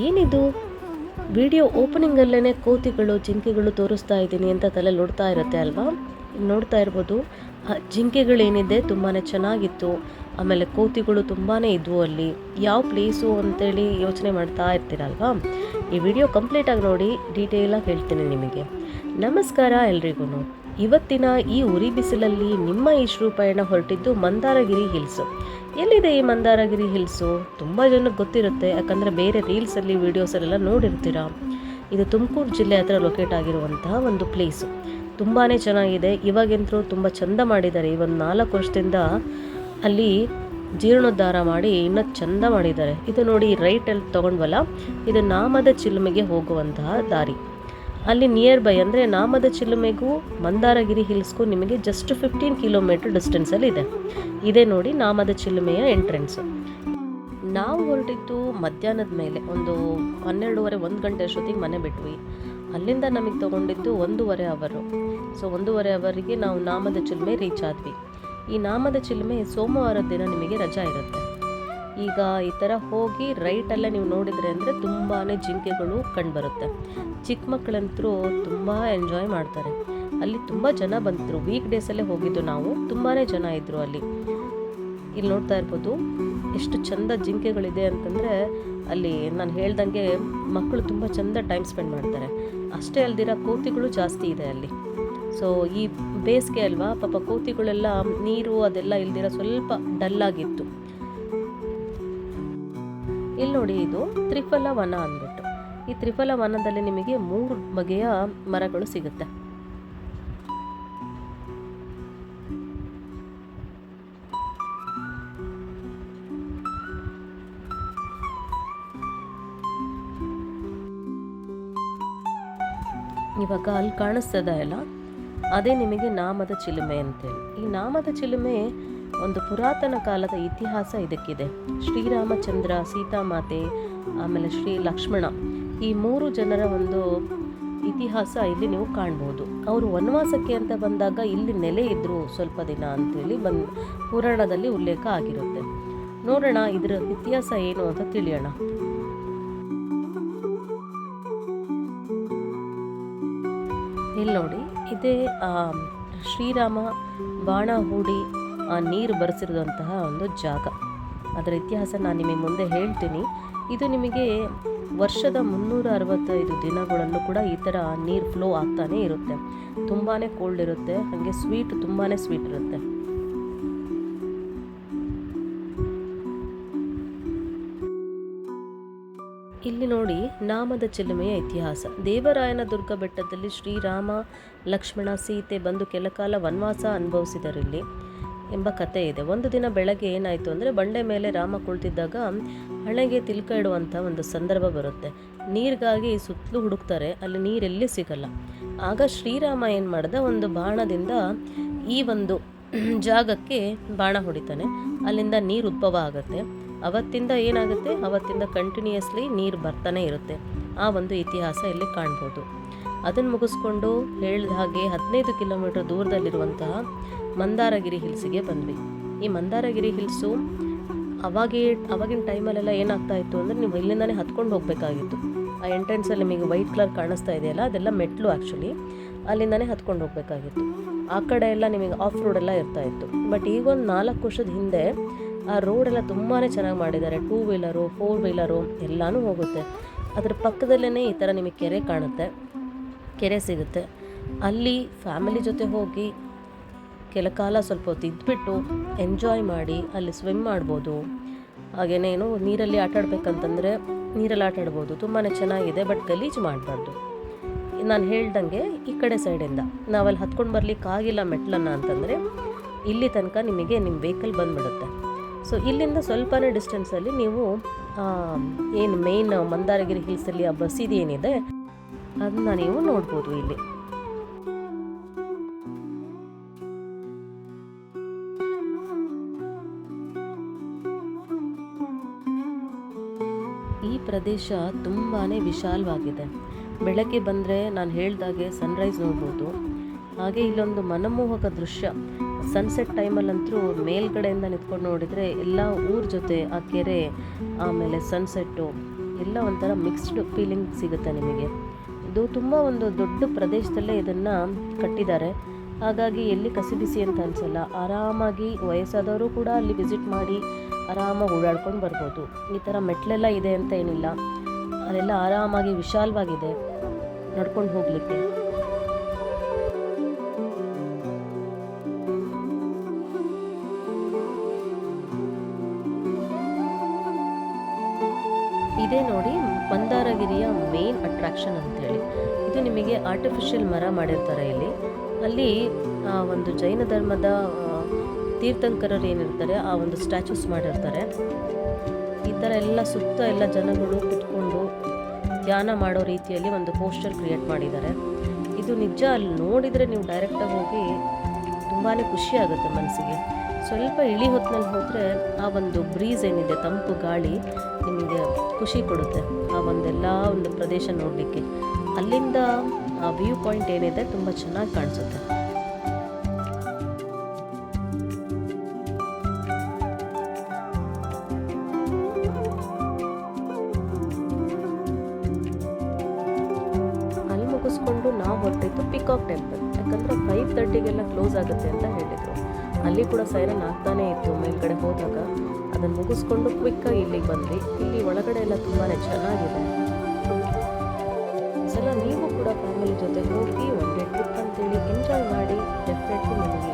ಏನಿದು ವಿಡಿಯೋ ಓಪನಿಂಗಲ್ಲೇ ಕೋತಿಗಳು ಜಿಂಕೆಗಳು ತೋರಿಸ್ತಾ ಇದ್ದೀನಿ ಅಂತ ತಲೆ ನೋಡ್ತಾ ಇರುತ್ತೆ ಅಲ್ವಾ. ನೋಡ್ತಾ ಇರ್ಬೋದು ಜಿಂಕೆಗಳೇನಿದೆ ತುಂಬಾ ಚೆನ್ನಾಗಿತ್ತು. ಆಮೇಲೆ ಕೋತಿಗಳು ತುಂಬಾ ಇದ್ವು ಅಲ್ಲಿ. ಯಾವ ಪ್ಲೇಸು ಅಂತೇಳಿ ಯೋಚನೆ ಮಾಡ್ತಾ ಇರ್ತೀರಲ್ವಾ. ಈ ವಿಡಿಯೋ ಕಂಪ್ಲೀಟಾಗಿ ನೋಡಿ, ಡೀಟೇಲಾಗಿ ಹೇಳ್ತೀನಿ ನಿಮಗೆ. ನಮಸ್ಕಾರ ಎಲ್ರಿಗೂ. ಇವತ್ತಿನ ಈ ಉರಿ ಬಿಸಿಲಲ್ಲಿ ನಿಮ್ಮ ಇಶ್ರೂ ಪಯಣ ಹೊರಟಿದ್ದು ಮಂದಾರಗಿರಿ ಹಿಲ್ಸು. ಎಲ್ಲಿದೆ ಈ ಮಂದಾರಗಿರಿ ಹಿಲ್ಸು? ತುಂಬ ಜನಕ್ಕೆ ಗೊತ್ತಿರುತ್ತೆ, ಯಾಕಂದರೆ ಬೇರೆ ರೀಲ್ಸಲ್ಲಿ ವೀಡಿಯೋಸಲ್ಲೆಲ್ಲ ನೋಡಿರ್ತೀರ. ಇದು ತುಮಕೂರು ಜಿಲ್ಲೆ ಹತ್ರ ಲೊಕೇಟ್ ಆಗಿರುವಂತಹ ಒಂದು ಪ್ಲೇಸು. ತುಂಬಾ ಚೆನ್ನಾಗಿದೆ. ಇವಾಗಂತರೂ ತುಂಬ ಚೆಂದ ಮಾಡಿದ್ದಾರೆ. ಈ ಒಂದು 4 ವರ್ಷದಿಂದ ಅಲ್ಲಿ ಜೀರ್ಣೋದ್ಧಾರ ಮಾಡಿ ಇನ್ನೂ ಚೆಂದ ಮಾಡಿದ್ದಾರೆ. ಇದು ನೋಡಿ, ರೈಟಲ್ಲಿ ತೊಗೊಂಡ್ವಲ್ಲ, ಇದು ನಾಮದ ಚಿಲುಮೆಗೆ ಹೋಗುವಂತಹ ದಾರಿ. ಅಲ್ಲಿ ನಿಯರ್ ಬೈ ಅಂದರೆ ನಾಮದ ಚಿಲುಮೆಗೂ ಮಂದಾರಗಿರಿ ಹಿಲ್ಸ್ಗೂ ನಿಮಗೆ ಜಸ್ಟ್ 15 ಕಿಲೋಮೀಟರ್ ಡಿಸ್ಟೆನ್ಸಲ್ಲಿ ಇದೆ. ಇದೇ ನೋಡಿ ನಾಮದ ಚಿಲುಮೆಯ ಎಂಟ್ರೆನ್ಸು. ನಾವು ಹೊರಟಿದ್ದು ಮಧ್ಯಾಹ್ನದ ಮೇಲೆ ಒಂದು 12:30 1 ಗಂಟೆ ಅಷ್ಟೊತ್ತಿಗೆ ಮನೆ ಬಿಟ್ವಿ. ಅಲ್ಲಿಂದ ನಮಗೆ ತೊಗೊಂಡಿದ್ದು 1.5 ಅವರು. ಸೊ 1.5 ಅವರಿಗೆ ನಾವು ನಾಮದ ಚಿಲುಮೆ ರೀಚ್ ಆದ್ವಿ. ಈ ನಾಮದ ಚಿಲುಮೆ ಸೋಮವಾರದ ದಿನ ನಿಮಗೆ ರಜಾ ಇರುತ್ತೆ. ಈಗ ಈ ಥರ ಹೋಗಿ ರೈಟಲ್ಲೇ ನೀವು ನೋಡಿದರೆ ಅಂದರೆ ತುಂಬಾ ಜಿಂಕೆಗಳು ಕಂಡುಬರುತ್ತೆ. ಚಿಕ್ಕ ಮಕ್ಕಳಂತರೂ ತುಂಬ ಎಂಜಾಯ್ ಮಾಡ್ತಾರೆ. ಅಲ್ಲಿ ತುಂಬ ಜನ ಬಂದಿದ್ರು. ವೀಕ್ ಡೇಸಲ್ಲೇ ಹೋಗಿದ್ದು ನಾವು. ತುಂಬಾ ಜನ ಇದ್ದರು ಅಲ್ಲಿ. ಇಲ್ಲಿ ನೋಡ್ತಾ ಇರ್ಬೋದು ಎಷ್ಟು ಚೆಂದ ಜಿಂಕೆಗಳಿದೆ ಅಂತಂದರೆ, ಅಲ್ಲಿ ನಾನು ಹೇಳ್ದಂಗೆ ಮಕ್ಕಳು ತುಂಬ ಚೆಂದ ಟೈಮ್ ಸ್ಪೆಂಡ್ ಮಾಡ್ತಾರೆ. ಅಷ್ಟೇ ಅಲ್ದಿರ ಕೋತಿಗಳು ಜಾಸ್ತಿ ಇದೆ ಅಲ್ಲಿ. ಸೊ ಈ ಬೇಸಿಗೆ ಅಲ್ವಾ, ಪಾಪ ಕೋತಿಗಳೆಲ್ಲ ನೀರು ಅದೆಲ್ಲ ಇಲ್ದಿರ ಸ್ವಲ್ಪ ಡಲ್ಲಾಗಿತ್ತು. ಇಲ್ಲಿ ನೋಡಿ, ಇದು ತ್ರಿಫಲ ವನ ಅಂದ್ಬಿಟ್ಟು. ಈ ತ್ರಿಫಲ ವನದಲ್ಲಿ ನಿಮಗೆ 3 ಬಗೆಯ ಮರಗಳು ಸಿಗುತ್ತೆ. ಇವಾಗ ಅಲ್ಲಿ ಕಾಣಿಸ್ತದೆ ಅಲ್ಲ, ಅದೇ ನಿಮಗೆ ನಾಮದ ಚಿಲುಮೆ ಅಂತೇಳಿ. ಈ ನಾಮದ ಚಿಲುಮೆ ಒಂದು ಪುರಾತನ ಕಾಲದ ಇತಿಹಾಸ ಇದಕ್ಕಿದೆ. ಶ್ರೀರಾಮಚಂದ್ರ, ಸೀತಾಮಾತೆ, ಆಮೇಲೆ ಶ್ರೀ ಲಕ್ಷ್ಮಣ, ಈ 3 ಜನರ ಒಂದು ಇತಿಹಾಸ ಇಲ್ಲಿ ನೀವು ಕಾಣ್ಬೋದು. ಅವರು ವನವಾಸಕ್ಕೆ ಅಂತ ಬಂದಾಗ ಇಲ್ಲಿ ನೆಲೆ ಇದ್ದರು ಸ್ವಲ್ಪ ದಿನ ಅಂತೇಳಿ ಪುರಾಣದಲ್ಲಿ ಉಲ್ಲೇಖ ಆಗಿರುತ್ತೆ. ನೋಡೋಣ ಇದರ ಇತಿಹಾಸ ಏನು ಅಂತ ತಿಳಿಯೋಣ. ಇಲ್ಲಿ ನೋಡಿ, ಇದೇ ಶ್ರೀರಾಮ ಬಾಣ ಹೂಡಿ ನೀರು ಬರೆಸಿರುವಂತಹ ಒಂದು ಜಾಗ. ಅದರ ಇತಿಹಾಸ ನಾನು ನಿಮಗೆ ಮುಂದೆ ಹೇಳ್ತೀನಿ. ಇದು ನಿಮಗೆ ವರ್ಷದ 365 ದಿನಗಳಲ್ಲೂ ಕೂಡ ಈ ಥರ ನೀರು ಫ್ಲೋ ಆಗ್ತಾನೆ ಇರುತ್ತೆ. ತುಂಬಾ ಕೋಲ್ಡ್ ಇರುತ್ತೆ, ಹಾಗೆ ತುಂಬಾ ಸ್ವೀಟ್ ಇರುತ್ತೆ. ಇಲ್ಲಿ ನೋಡಿ, ನಾಮದ ಚಿಲುಮೆಯ ಇತಿಹಾಸ. ದೇವರಾಯನ ದುರ್ಗ ಬೆಟ್ಟದಲ್ಲಿ ಶ್ರೀರಾಮ, ಲಕ್ಷ್ಮಣ, ಸೀತೆ ಬಂದು ಕೆಲಕಾಲ ವನವಾಸ ಅನುಭವಿಸಿದರಿಲ್ಲಿ ಎಂಬ ಕಥೆ ಇದೆ. ಒಂದು ದಿನ ಬೆಳಗ್ಗೆ ಏನಾಯಿತು ಅಂದರೆ, ಬಂಡೆ ಮೇಲೆ ರಾಮ ಕುಳಿತಿದ್ದಾಗ ಹಣೆಗೆ ತಿಲಕ ಇಡುವಂಥ ಒಂದು ಸಂದರ್ಭ ಬರುತ್ತೆ. ನೀರಿಗಾಗಿ ಸುತ್ತಲೂ ಹುಡುಕ್ತಾರೆ, ಅಲ್ಲಿ ನೀರೆಲ್ಲಿ ಸಿಗಲ್ಲ. ಆಗ ಶ್ರೀರಾಮ ಏನು ಮಾಡ್ದ, ಒಂದು ಬಾಣದಿಂದ ಈ ಒಂದು ಜಾಗಕ್ಕೆ ಬಾಣ ಹೊಡಿತಾನೆ. ಅಲ್ಲಿಂದ ನೀರು ಉದ್ಭವ ಆಗುತ್ತೆ. ಅವತ್ತಿಂದ ಏನಾಗುತ್ತೆ, ಅವತ್ತಿಂದ ಕಂಟಿನ್ಯೂಯಸ್ಲಿ ನೀರು ಬರ್ತಾನೆ ಇರುತ್ತೆ. ಆ ಒಂದು ಇತಿಹಾಸ ಇಲ್ಲಿ ಕಾಣ್ಬೋದು. ಅದನ್ನು ಮುಗಿಸ್ಕೊಂಡು ಹೇಳಿದ ಹಾಗೆ 15 ಕಿಲೋಮೀಟರ್ ದೂರದಲ್ಲಿರುವಂತಹ ಮಂದಾರಗಿರಿ ಹಿಲ್ಸಿಗೆ ಬಂದ್ವಿ. ಈ ಮಂದಾರಗಿರಿ ಹಿಲ್ಸು ಅವಾಗಿನ ಟೈಮಲ್ಲೆಲ್ಲ ಏನಾಗ್ತಾ ಇತ್ತು ಅಂದರೆ, ನೀವು ಇಲ್ಲಿಂದಾನೇ ಹತ್ಕೊಂಡು ಹೋಗಬೇಕಾಗಿತ್ತು. ಆ ಎಂಟ್ರೆನ್ಸಲ್ಲಿ ನಿಮಗೆ ವೈಟ್ ಕಲರ್ ಕಾಣಿಸ್ತಾ ಇದೆಯಲ್ಲ, ಅದೆಲ್ಲ ಮೆಟ್ಲು ಆ್ಯಕ್ಚುಲಿ. ಅಲ್ಲಿಂದಾನೇ ಹತ್ಕೊಂಡು ಹೋಗಬೇಕಾಗಿತ್ತು. ಆ ಕಡೆ ಎಲ್ಲ ನಿಮಗೆ ಆಫ್ ರೋಡೆಲ್ಲ ಇರ್ತಾಯಿತ್ತು. ಬಟ್ ಈಗ ಒಂದು 4 ವರ್ಷದ ಹಿಂದೆ ಆ ರೋಡೆಲ್ಲ ತುಂಬಾ ಚೆನ್ನಾಗಿ ಮಾಡಿದ್ದಾರೆ. 2 ವೀಲರು 4 ವೀಲರು ಎಲ್ಲನೂ ಹೋಗುತ್ತೆ. ಅದ್ರ ಪಕ್ಕದಲ್ಲೇ ಈ ಥರ ನಿಮಗೆ ಕೆರೆ ಕಾಣುತ್ತೆ, ಕೆರೆ ಸಿಗುತ್ತೆ. ಅಲ್ಲಿ ಫ್ಯಾಮಿಲಿ ಜೊತೆ ಹೋಗಿ ಕೆಲಕಾಲ ಸ್ವಲ್ಪ ಹೊತ್ತು ಇದ್ಬಿಟ್ಟು ಎಂಜಾಯ್ ಮಾಡಿ ಅಲ್ಲಿ ಸ್ವಿಮ್ ಮಾಡ್ಬೋದು. ಹಾಗೇನೇನು ನೀರಲ್ಲಿ ಆಟಾಡ್ಬೇಕಂತಂದರೆ ನೀರಲ್ಲಿ ಆಟಾಡ್ಬೋದು. ತುಂಬಾ ಚೆನ್ನಾಗಿದೆ. ಬಟ್ ಗಲೀಜು ಮಾಡಬಾರ್ದು. ನಾನು ಹೇಳ್ದಂಗೆ ಈ ಕಡೆ ಸೈಡಿಂದ ನಾವಲ್ಲಿ ಹತ್ಕೊಂಡು ಬರಲಿಕ್ಕಾಗಿಲ್ಲ ಮೆಟ್ಲನ್ನು ಅಂತಂದರೆ, ಇಲ್ಲಿ ತನಕ ನಿಮಗೆ ನಿಮ್ಮ ವೆಹಿಕಲ್ ಬಂದುಬಿಡುತ್ತೆ. ಸೊ ಇಲ್ಲಿಂದ ಸ್ವಲ್ಪನೇ ಡಿಸ್ಟೆನ್ಸಲ್ಲಿ ನೀವು ಏನು ಮೇಯ್ನ್ ಮಂದಾರಗಿರಿ ಹಿಲ್ಸಲ್ಲಿ ಆ ಬಸೀದಿ ಏನಿದೆ ಅದನ್ನ ನೀವು ನೋಡ್ಬೋದು. ಇಲ್ಲಿ ಈ ಪ್ರದೇಶ ತುಂಬಾ ವಿಶಾಲವಾಗಿದೆ. ಬೆಳಗ್ಗೆ ಬಂದರೆ ನಾನು ಹೇಳ್ದಾಗೆ ಸನ್ರೈಸ್ ನೋಡ್ಬೋದು. ಹಾಗೆ ಇಲ್ಲೊಂದು ಮನಮೋಹಕ ದೃಶ್ಯ. ಸನ್ಸೆಟ್ ಟೈಮಲ್ಲಂತೂ ಮೇಲ್ಗಡೆಯಿಂದ ನಿಂತ್ಕೊಂಡು ನೋಡಿದರೆ ಎಲ್ಲ ಊರ ಜೊತೆ ಆ ಕೆರೆ, ಆಮೇಲೆ ಸನ್ಸೆಟ್ಟು ಎಲ್ಲ ಒಂಥರ ಮಿಕ್ಸ್ಡ್ ಫೀಲಿಂಗ್ ಸಿಗುತ್ತೆ ನಿಮಗೆ. ಇದು ತುಂಬ ಒಂದು ದೊಡ್ಡ ಪ್ರದೇಶದಲ್ಲೇ ಇದನ್ನು ಕಟ್ಟಿದ್ದಾರೆ, ಹಾಗಾಗಿ ಎಲ್ಲಿ ಕಸಿಬಿಸಿ ಅಂತ ಅನಿಸಲ್ಲ. ಆರಾಮಾಗಿ ವಯಸ್ಸಾದವರು ಕೂಡ ಅಲ್ಲಿ ವಿಸಿಟ್ ಮಾಡಿ ಆರಾಮಾಗಿ ಓಡಾಡ್ಕೊಂಡು ಬರ್ಬೋದು. ಈ ಥರ ಮೆಟ್ಲೆಲ್ಲ ಇದೆ ಅಂತ ಏನಿಲ್ಲ, ಅದೆಲ್ಲ ಆರಾಮಾಗಿ ವಿಶಾಲವಾಗಿದೆ ನಡ್ಕೊಂಡು ಹೋಗಲಿಕ್ಕೆ. ಇದೇ ನೋಡಿ ಮಂದಾರಗಿರಿಯ ಮೇನ್ ಅಟ್ರಾಕ್ಷನ್ ಅಂತೇಳಿ. ಇದು ನಿಮಗೆ ಆರ್ಟಿಫಿಷಿಯಲ್ ಮರ ಮಾಡಿರ್ತಾರೆ ಇಲ್ಲಿ. ಅಲ್ಲಿ ಒಂದು ಜೈನ ಧರ್ಮದ ತೀರ್ಥಂಕರರು ಏನಿರ್ತಾರೆ ಆ ಒಂದು ಸ್ಟ್ಯಾಚೂಸ್ ಮಾಡಿರ್ತಾರೆ. ಈ ಥರ ಎಲ್ಲ ಸುತ್ತ ಎಲ್ಲ ಜನಗಳು ಕುತ್ಕೊಂಡು ಧ್ಯಾನ ಮಾಡೋ ರೀತಿಯಲ್ಲಿ ಒಂದು ಪೋಸ್ಟರ್ ಕ್ರಿಯೇಟ್ ಮಾಡಿದ್ದಾರೆ. ಇದು ನಿಜ ಅಲ್ಲಿ ನೋಡಿದರೆ ನೀವು ಡೈರೆಕ್ಟಾಗಿ ಹೋಗಿ ತುಂಬಾ ಖುಷಿ ಆಗುತ್ತೆ ಮನಸ್ಸಿಗೆ. ಸ್ವಲ್ಪ ಇಳಿ ಹೊತ್ತಿನಲ್ಲಿ ಹೋದರೆ ಆ ಒಂದು ಬ್ರೀಸ್ ಏನಿದೆ, ತಂಪು ಗಾಳಿ ನಿಮಗೆ ಖುಷಿ ಕೊಡುತ್ತೆ. ಆ ಒಂದು ಪ್ರದೇಶ ನೋಡಲಿಕ್ಕೆ ಅಲ್ಲಿಂದ ಆ ವ್ಯೂ ಪಾಯಿಂಟ್ ಏನಿದೆ ತುಂಬ ಚೆನ್ನಾಗಿ ಕಾಣಿಸುತ್ತೆ. ಅಲ್ಲಿ ಮುಗಿಸ್ಕೊಂಡು ನಾವು ಹೊರಟಿದ್ದು ಪಿಕಾಕ್ ಟೆಂಪಲ್. ಯಾಕಂದರೆ 5:30ಗೆಲ್ಲ ಕ್ಲೋಸ್ ಆಗುತ್ತೆ ಅಂತ ಹೇಳಿದರು. ಅಲ್ಲಿ ಕೂಡ ಸೈರನ್ ಆಗ್ತಾನೇ ಇತ್ತು ಮೇಲ್ಗಡೆ ಹೋದಾಗ. ಅದನ್ನು ಮುಗಿಸ್ಕೊಂಡು ಕ್ವಿಕ್ಕಾಗಿ ಇಲ್ಲಿಗೆ ಬಂದ್ವಿ. ಇಲ್ಲಿ ಒಳಗಡೆ ಎಲ್ಲ ತುಂಬಾ ಚೆನ್ನಾಗಿದೆ. ಸಲ ನೀವು ಕೂಡ ಫ್ಯಾಮಿಲಿ ಜೊತೆ ಹೋಗಿ ಒನ್ ಡೇ ಟ್ರಿಪ್ ಅಂತೇಳಿ ಎಂಜಾಯ್ ಮಾಡಿ. ಡೆಫಿನೆಟ್ಲಿ ನಿಮಗೆ